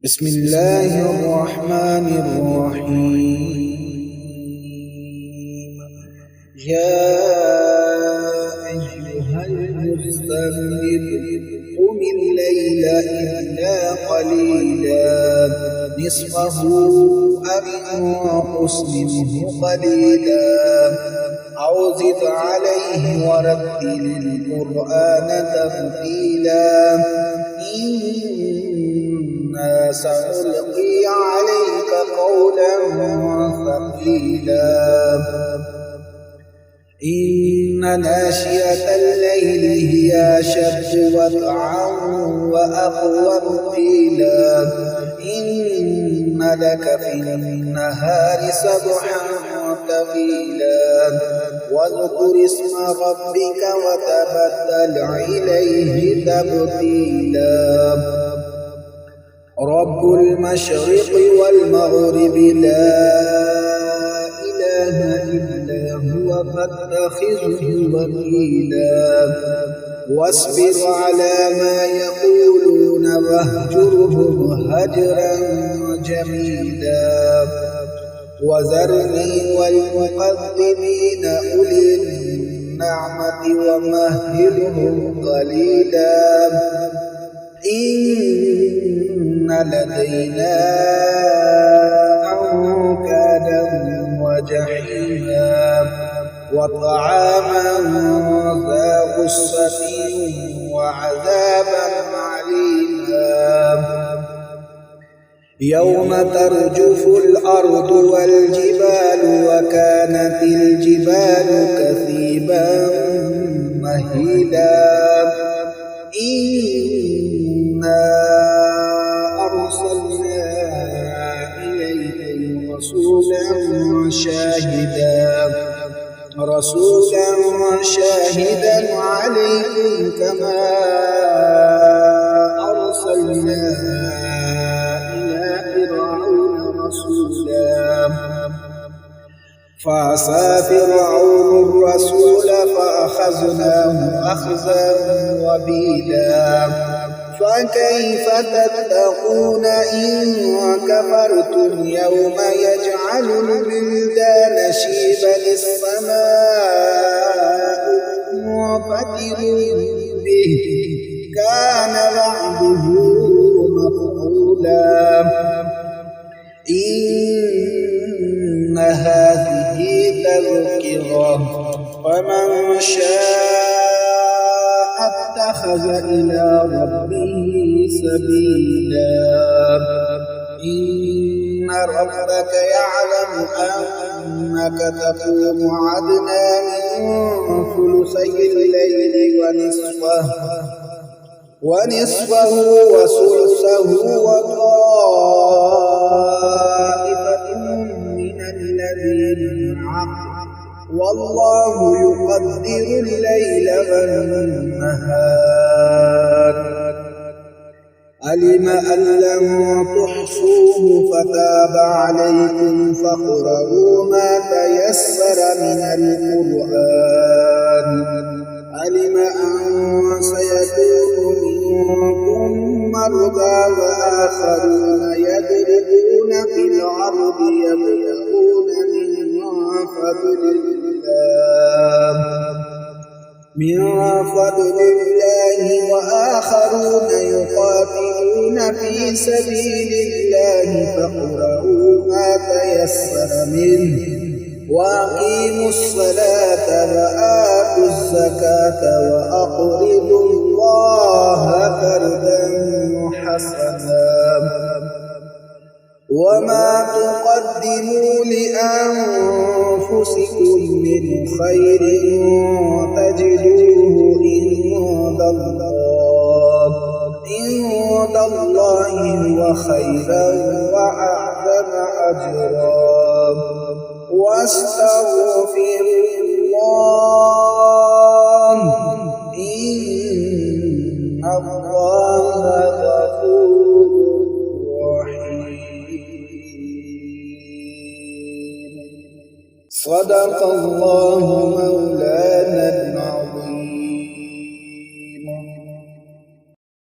بسم الله الرحمن الرحيم. يا أيها المزمل قم الليل إلا قليلا نصفه أو انقص منه قليلا أو زد عليه ورتل القرآن ترتيلا إنا سنلقي عليك قولا ثقيلا إن ناشئة الليل هي أشد وطئا وأقوم قيلا إن لك في النهار سبحا طويلا واذكر اسم ربك وتبتل إليه تبتيلا رب المشرق والمغرب لا إله إلا هو فاتخذه وكيلا واصبر على ما يقولون واهجرهم هجرا جميلا وذرني والمكذبين أولي النعمة ومهلهم قليلا إن لدينا أنكالا وجحيما وطعاما ذا غصة وعذابا عليما يوم ترجف الأرض والجبال وكانت الجبال كثيبا مهيلا إنا أرسلنا إليكم رسولا شاهدا عليكم كما أرسلنا إلى فرعون رسولا فعصى فرعون الرسول فأخذناه أخذا وبيلا فكيف تتقون إن كفرتم يوم يجعل الولدان شيبا السماء منفطر به كان وعده مفعولا إن هذه تذكرة فمن شاء اتخذ إلى ربه سبيلا إن ربك يعلم أنك تقوم أدنى من ثلثي الليل ونصفه وثلثه وطائفة من الذين معه والله يقدر الليل والنهار علم أن لن تحصوه فتاب عليكم فاقرؤوا ما تيسر من القرآن علم أن سيكون منكم مرضى وآخرون يضربون في الأرض يبتغون من فضل الله وآخرون يقاتلون في سبيل الله فاقرؤوا ما تيسر منه وأقيموا الصلاة وآتوا الزكاة وأقرضوا الله قرضا حسنا وما تقدموا لأنفسكم من خير تجدوه عند الله هو خيرا وأعظم أجرا واستغفر الله إن الله غفور رحيم صدق الله مولانا